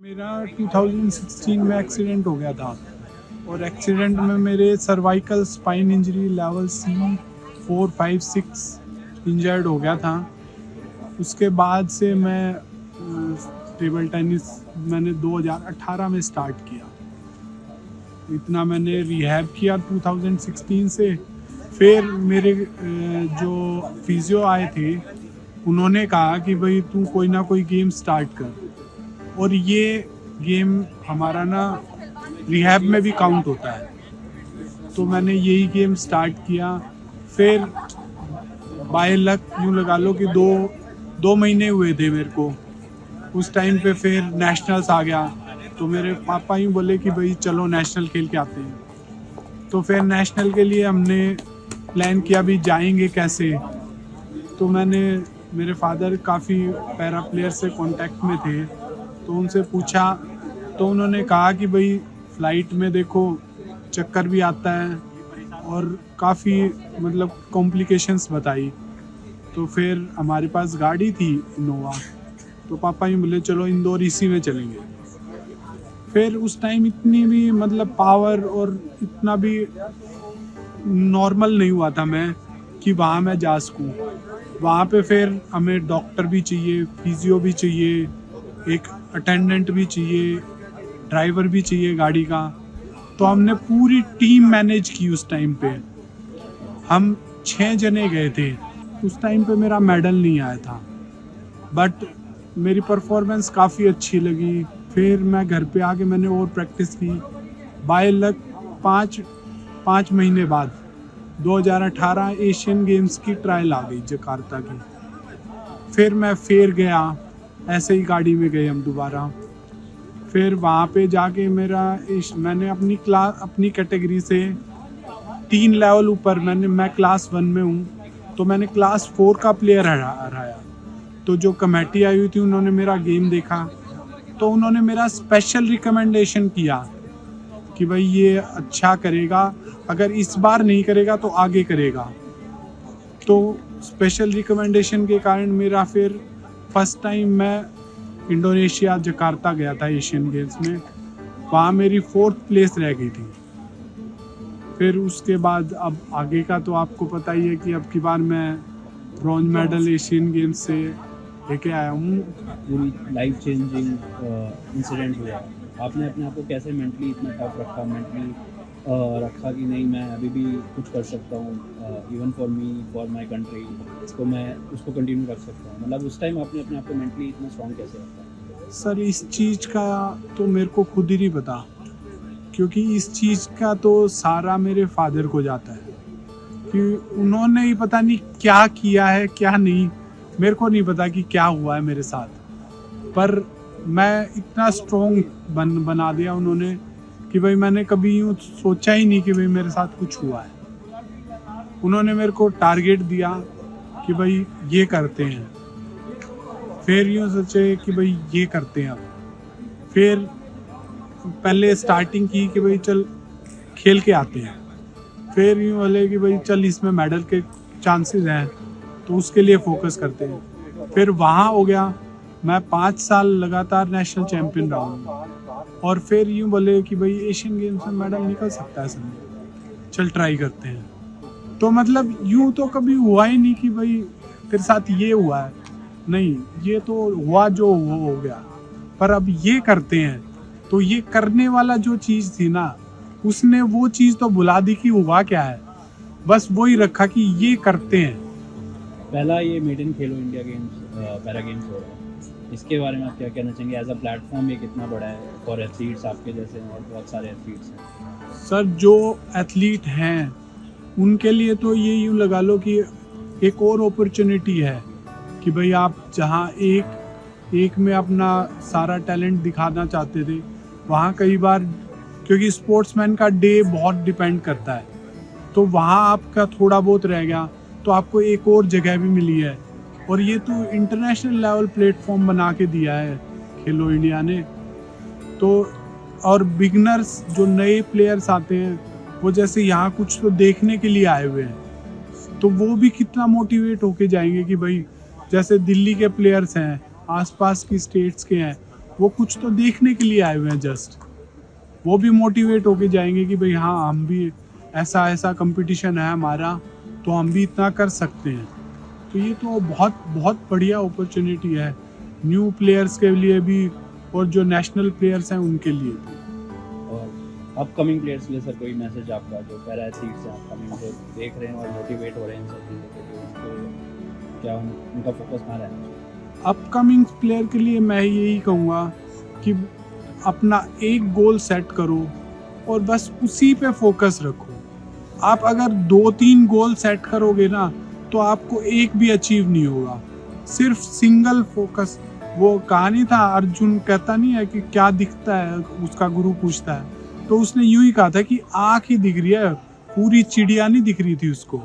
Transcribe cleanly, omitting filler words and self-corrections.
मेरा 2016 में एक्सीडेंट हो गया था और एक्सीडेंट में मेरे cervical spine injury level C4, 5, 6 injured हो गया था। उसके बाद से मैं टेबल टेनिस मैंने 2018 में स्टार्ट किया। इतना मैंने रिहैब किया 2016 से। फिर मेरे जो फिजियो आए थे उन्होंने कहा कि भाई तू कोई ना कोई गेम स्टार्ट कर, और ये गेम हमारा ना रिहैब में भी काउंट होता है। तो मैंने यही गेम स्टार्ट किया। फिर बाय लक यूँ लगा लो कि दो महीने हुए थे मेरे को। उस टाइम पे फिर नेशनल्स आ गया, तो मेरे पापा यूँ बोले कि भाई चलो नेशनल खेल के आते हैं। तो फिर नेशनल के लिए हमने प्लान किया भी जाएंगे कैसे। तो मेरे फादर काफ़ी पैरा प्लेयर से कांटेक्ट में थे, तो उनसे पूछा तो उन्होंने कहा कि भाई फ़्लाइट में देखो चक्कर भी आता है और काफ़ी मतलब कॉम्प्लिकेशंस बताई। तो फिर हमारे पास गाड़ी थी इनोवा, तो पापा ही बोले चलो इंदौर इसी में चलेंगे। फिर उस टाइम इतनी भी मतलब पावर और इतना भी नॉर्मल नहीं हुआ था मैं कि वहाँ मैं जा सकूँ। वहाँ पे फिर हमें डॉक्टर भी चाहिए, फिजियो भी चाहिए, एक अटेंडेंट भी चाहिए, ड्राइवर भी चाहिए गाड़ी का। तो हमने पूरी टीम मैनेज की। उस टाइम पे हम 6 जने गए थे। उस टाइम पे मेरा मेडल नहीं आया था, बट मेरी परफॉर्मेंस काफ़ी अच्छी लगी। फिर मैं घर पे आके मैंने और प्रैक्टिस की। बाय लक 5 महीने बाद 2018 एशियन गेम्स की ट्रायल आ गई जकार्ता की। फिर मैं गया, ऐसे ही गाड़ी में गए हम दोबारा। फिर वहाँ पे जाके मैंने अपनी कैटेगरी से 3 लेवल ऊपर मैं क्लास 1 में हूँ, तो मैंने क्लास 4 का प्लेयर हराया। तो जो कमेटी आई हुई थी उन्होंने मेरा गेम देखा, तो उन्होंने मेरा स्पेशल रिकमेंडेशन किया कि भाई ये अच्छा करेगा, अगर इस बार नहीं करेगा तो आगे करेगा। तो स्पेशल रिकमेंडेशन के कारण मेरा फिर फर्स्ट टाइम मैं इंडोनेशिया जकार्ता गया था एशियन गेम्स में। वहाँ मेरी 4th प्लेस रह गई थी। फिर उसके बाद अब आगे का तो आपको पता ही है कि अब की बार मैं ब्रॉन्ज मेडल एशियन गेम्स से लेके आया हूँ। पूरी लाइफ चेंजिंग इंसिडेंट हुआ। आपने अपने आप को कैसे मेंटली इतना टफ रखा, रखा कि नहीं मैं अभी भी कुछ कर सकता हूँ, even for me, for my country, तो मैं उसको कंटिन्यू रख सकता हूँ। मतलब उस टाइम आपने अपने आप को मेंटली इतना स्ट्रॉन्ग कैसे रखा? सर इस चीज़ का तो मेरे को खुद ही नहीं पता, क्योंकि इस चीज़ का तो सारा मेरे फादर को जाता है कि उन्होंने ही पता नहीं क्या किया है क्या नहीं। मेरे को नहीं पता कि क्या हुआ है मेरे साथ, पर मैं इतना स्ट्रॉन्ग बना दिया उन्होंने कि भाई मैंने कभी यूँ सोचा ही नहीं कि भाई मेरे साथ कुछ हुआ है। उन्होंने मेरे को टारगेट दिया कि भाई ये करते हैं, फिर यूँ सोचे कि भाई ये करते हैं। अब फिर पहले स्टार्टिंग की कि भाई चल खेल के आते हैं, फिर यूँ बोले कि भाई चल इसमें मेडल के चांसेस हैं तो उसके लिए फोकस करते हैं। फिर वहाँ हो गया, मैं 5 साल लगातार नेशनल चैम्पियन रहा हूँ। और फिर यूँ बोले कि भाई एशियन गेम्स में मेडल निकल सकता है सब, चल ट्राई करते हैं। तो मतलब यूँ तो कभी हुआ ही नहीं कि भाई तेरे साथ ये हुआ है, नहीं, ये तो हुआ जो वो हो गया। पर अब ये करते हैं, तो ये करने वाला जो चीज़ थी ना, उसने वो चीज़ तो भुला दी कि हुआ क्या है, बस वही रखा कि ये करते हैं। पहला ये made in Khelo India games, para games हो रहा है, इसके बारे में आप क्या कहना चाहेंगे? एज अ प्लेटफॉर्म ये कितना बड़ा है फॉर एथलीट्स आपके जैसे, और बहुत सारे एथलीट्स हैं। सर जो एथलीट हैं उनके लिए तो ये यूँ लगा लो कि एक और अपॉर्चुनिटी है कि भाई आप जहाँ एक में अपना सारा टैलेंट दिखाना चाहते थे, वहाँ कई बार क्योंकि स्पोर्ट्समैन का डे बहुत डिपेंड करता है, तो वहाँ आपका थोड़ा बहुत रह गया, तो आपको एक और जगह भी मिली है। और ये तो इंटरनेशनल लेवल प्लेटफॉर्म बना के दिया है खेलो इंडिया ने। तो और बिगनर्स जो नए प्लेयर्स आते हैं, वो जैसे यहाँ कुछ तो देखने के लिए आए हुए हैं, तो वो भी कितना मोटिवेट होके जाएंगे कि भाई जैसे दिल्ली के प्लेयर्स हैं, आसपास की स्टेट्स के हैं, वो कुछ तो देखने के लिए आए हुए हैं जस्ट, वो भी मोटिवेट होके जाएंगे कि भाई हाँ हम भी ऐसा ऐसा कंपटीशन है हमारा, तो हम भी इतना कर सकते हैं। तो ये तो बहुत बहुत बढ़िया अपॉर्चुनिटी है न्यू प्लेयर्स के लिए भी और जो नेशनल प्लेयर्स हैं उनके लिए भी। और अपकमिंग प्लेयर्स के लिए सर कोई मैसेज आपका, जो पैरा एथलीट्स हैं अपकमिंग, जो देख रहे हैं और मोटिवेट हो रहे हैं इन सब चीज़ों को, उनको क्या उनका फोकस कहाँ रहना चाहिए? अपकमिंग प्लेयर के लिए मैं यही कहूँगा कि अपना एक गोल सेट करो और बस उसी पे फोकस रखो। आप अगर 2-3 गोल सेट करोगे ना तो आपको एक भी अचीव नहीं होगा। सिर्फ सिंगल फोकस, वो कहानी था अर्जुन कहता नहीं है कि क्या दिखता है, उसका गुरु पूछता है, तो उसने यूं ही कहा था कि आँख ही दिख रही है, पूरी चिड़िया नहीं दिख रही थी उसको।